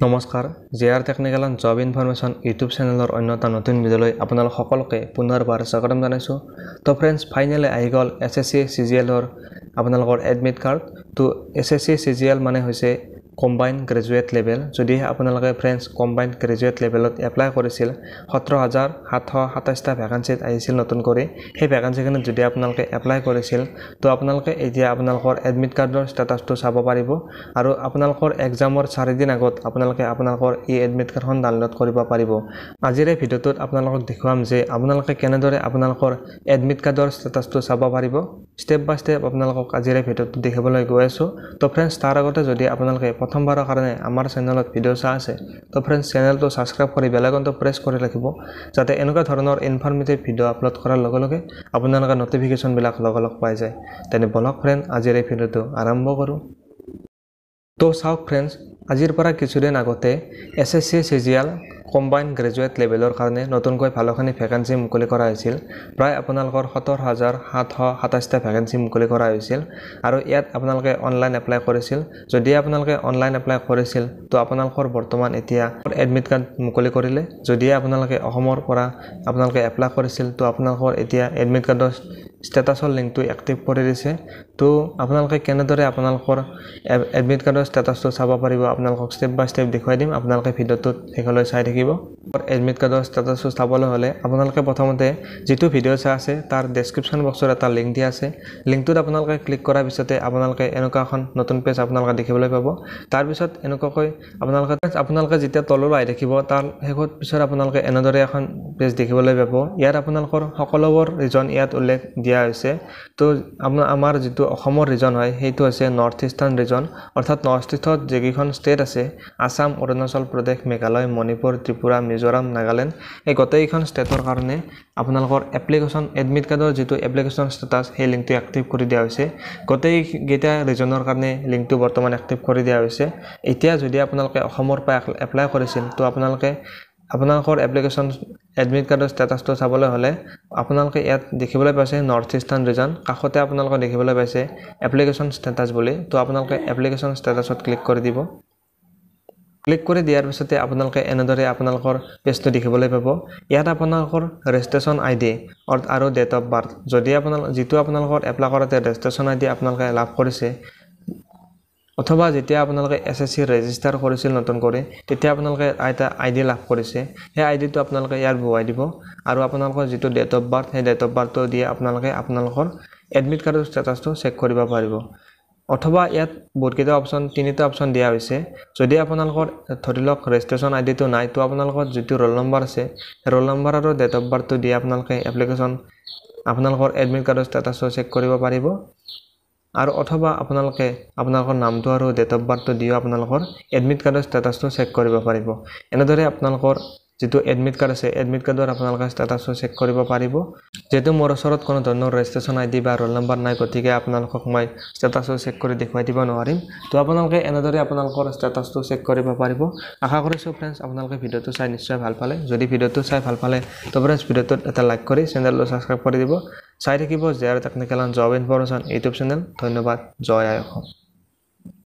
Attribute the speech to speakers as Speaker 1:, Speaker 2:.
Speaker 1: নমস্কাৰ JR technical and job information YouTube চেনেলৰ অন্য এটা নতুন ভিডিঅ'লৈ আপোনালোক সকলোকে পুনৰবাৰ স্বাগতম জনাইছোঁ। তো ফ্ৰেণ্ডছ ফাইনেলি আহি গ'ল SSC CGLৰ আপোনালোকৰ এডমিট কাৰ্ড। তো SSC CGL মানে হৈছে কম্বাইন গ্ৰেজুৱেট লেভেল। যদি আপোনালোকে ফ্ৰেণ্ডছ কম্বাইন গ্ৰেজুৱেট লেভেলত এপ্লাই কৰিছিল 17,727টা ভেকেঞ্চিত আহিছিল নতুন কৰি, সেই ভেকেঞ্চিখিনিত যদি আপোনালোকে এপ্লাই কৰিছিল তো আপোনালোকে এতিয়া আপোনালোকৰ এডমিট কাৰ্ডৰ ষ্টেটাছটো চাব পাৰিব আৰু আপোনালোকৰ এক্সামৰ 4 দিন আগত আপোনালোকে আপোনালোকৰ এই এডমিট কাৰ্ডখন ডাউনলোড কৰিব পাৰিব। আজিৰ এই ভিডিঅ'টোত আপোনালোকক দেখুৱাম যে আপোনালোকে কেনেদৰে আপোনালোকৰ এডমিট কাৰ্ডৰ ষ্টেটাছটো চাব পাৰিব। ষ্টেপ বাই ষ্টেপ আপোনালোকক আজিৰ এই ভিডিঅ'টো দেখাবলৈ গৈ আছোঁ। তো ফ্ৰেণ্ডছ তাৰ আগতে যদি আপোনালোকে প্ৰথমবাৰৰ কাৰণে আমাৰ চেনেলত ভিডিঅ' চাই আছে তো ফ্ৰেণ্ডছ চেনেলটো ছাবস্ক্ৰাইব কৰি বেল আইকনটো প্ৰেছ কৰি ৰাখিব, যাতে এনেকুৱা ধৰণৰ ইনফৰ্মেটিভ ভিডিঅ' আপলোড কৰাৰ লগে লগে আপোনালোকে নটিফিকেশ্যনবিলাক লগে লগে পাই যায়। তেনে বলক ফ্ৰেণ্ড আজিৰ এই ভিডিঅ'টো আৰম্ভ কৰোঁ। তো চাওক ফ্ৰেণ্ডছ, আজিৰ পৰা কিছুদিন আগতে SSC CGL কম্বাইন গ্ৰেজুৱেট লেভেলৰ কাৰণে নতুনকৈ ভালেখিনি ভেকেঞ্চি মুকলি কৰা হৈছিল। প্ৰায় আপোনালোকৰ 17,727টা ভেকেঞ্চি মুকলি কৰা হৈছিল আৰু ইয়াত আপোনালোকে অনলাইন এপ্লাই কৰিছিল। যদি আপোনালোকে অনলাইন এপ্লাই কৰিছিল তো আপোনালোকৰ বৰ্তমান এতিয়া এডমিট কাৰ্ড মুকলি কৰিলে। যদি আপোনালোকে অসমৰ পৰা আপোনালোকে এপ্লাই কৰিছিল তো আপোনালোকৰ এতিয়া এডমিট কাৰ্ডৰ ষ্টেটাছৰ লিংকটো এক্টিভ কৰি দিছে। তো আপোনালোকে কেনেদৰে আপোনালোকৰ এডমিট কাৰ্ডৰ ষ্টেটাছটো চাব পাৰিব আপোনালোকক ষ্টেপ বাই ষ্টেপ দেখুৱাই দিম। আপোনালোকে ভিডিঅ'টোত শেষলৈ চাই থাকিব। এডমিট কাৰ্ডৰ ষ্টেটাছটো চাবলৈ হ'লে আপোনালোকে প্ৰথমতে যিটো ভিডিঅ' চাই আছে তাৰ ডেছক্ৰিপশ্যন বক্সত এটা লিংক দিয়া আছে। লিংকটোত আপোনালোকে ক্লিক কৰাৰ পিছতে আপোনালোকে এনেকুৱা এখন নতুন পেজ আপোনালোকে দেখিবলৈ পাব। তাৰপিছত এনেকুৱাকৈ আপোনালোকে যেতিয়া তললৈ আহি দেখিব তাৰ শেষত পিছত আপোনালোকে এনেদৰে এখন পেজ দেখিবলৈ পাব। ইয়াত আপোনালোকৰ সকলোবোৰ ৰিজন ইয়াত উল্লেখ দিয়া হৈছে। তো আমাৰ যিটো অসমৰ ৰিজন হয় সেইটো হৈছে নৰ্থ ইষ্টাৰ্ণ ৰিজন, অৰ্থাৎ নৰ্থ ইষ্টত যিকেইখন ষ্টেট আছে আসাম, অৰুণাচল প্ৰদেশ, মেঘালয়, মণিপুৰ, ত্ৰিপুৰা, মিজোৰাম, নাগালেণ্ড, এই গোটেইকেইখন ষ্টেটৰ কাৰণে আপোনালোকৰ এপ্লিকেশ্যন এডমিট কাৰ্ডৰ যিটো এপ্লিকেশ্যন ষ্টেটাছ সেই লিংকটো এক্টিভ কৰি দিয়া হৈছে। গোটেইকেইটা ৰিজনৰ কাৰণে লিংকটো বৰ্তমান এক্টিভ কৰি দিয়া হৈছে। এতিয়া যদি আপোনালোকে অসমৰ পৰা এপ্লাই কৰিছিল তো আপোনালোকৰ এপ্লিকেশ্যন এডমিট কাৰ্ডৰ ষ্টেটাছটো চাবলৈ হ'লে আপোনালোকে ইয়াত দেখিবলৈ পাইছে নৰ্থ ইষ্টাৰ্ণ ৰিজন, কাষতে আপোনালোকে দেখিবলৈ পাইছে এপ্লিকেশ্যন ষ্টেটাছ বুলি। তো আপোনালোকে এপ্লিকেশ্যন ষ্টেটাছত ক্লিক কৰি দিব। ক্লিক কৰি দিয়াৰ পিছতে আপোনালোকে এনেদৰে আপোনালোকৰ পেজটো দেখিবলৈ পাব। ইয়াত আপোনালোকৰ ৰেজিষ্ট্ৰেশ্যন ID আৰু ডেট অফ বাৰ্থ, যদি যিটো আপোনালোকৰ এপ্লাই কৰোঁতে ৰেজিষ্ট্ৰেশ্যন ID আপোনালোকে লাভ কৰিছে অথবা যেতিয়া আপোনালোকে SSC ৰেজিষ্টাৰ কৰিছিল নতুন কৰি তেতিয়া আপোনালোকে এটা ID লাভ কৰিছে, সেই IDটো আপোনালোকে ইয়াত বহুৱাই দিব আৰু আপোনালোকৰ যিটো ডেট অফ বাৰ্থ সেই ডেট অফ বাৰ্থটো দিয়ে আপোনালোকে আপোনালোকৰ এডমিট কাৰ্ডৰ ষ্টেটাছটো চেক কৰিব পাৰিব। অথবা ইয়াত বহুতকেইটা অপশ্যন 3টা অপশ্যন দিয়া হৈছে। যদি আপোনালোকৰ ধৰি লওক ৰেজিষ্ট্ৰেশ্যন IDটো নাই তো আপোনালোকৰ যিটো ৰোল নম্বৰ আছে ৰোল নম্বৰ আৰু ডেট অফ বাৰ্থটো দিয়ে আপোনালোকে আপোনালোকৰ এডমিট কাৰ্ডৰ ষ্টেটাছটো চেক কৰিব পাৰিব। আৰু অথবা আপোনালোকে আপোনালোকৰ নামটো আৰু ডেট অফ বাৰ্থটো দিও আপোনালোকৰ এডমিট কাৰ্ডৰ ষ্টেটাছটো চেক কৰিব পাৰিব। এনেদৰে আপোনালোকৰ যিটো এডমিট কাৰ্ড আছে এডমিট কাৰ্ডৰ আপোনালোকে ষ্টেটাছটো চেক কৰিব পাৰিব। যেহেতু মোৰ ওচৰত কোনো ধৰণৰ ৰেজিষ্ট্ৰেশ্যন ID বা ৰোল নম্বৰ নাই গতিকে আপোনালোকক মই ষ্টেটাছটো চেক কৰি দেখুৱাই দিব নোৱাৰিম। তো আপোনালোকে এনেদৰে আপোনালোকৰ ষ্টেটাছটো চেক কৰিব পাৰিব। আশা কৰিছোঁ ফ্ৰেণ্ডছ আপোনালোকে ভিডিঅ'টো চাই নিশ্চয় ভাল পালে। যদি ভিডিঅ'টো চাই ভাল পালে তো ফ্ৰেণ্ডছ ভিডিঅ'টোত এটা লাইক কৰি চেনেলটো ছাবস্ক্ৰাইব কৰি দিব। চাই থাকিব JR technical and job information YouTube channel. ধন্যবাদ। জয় আই অসম।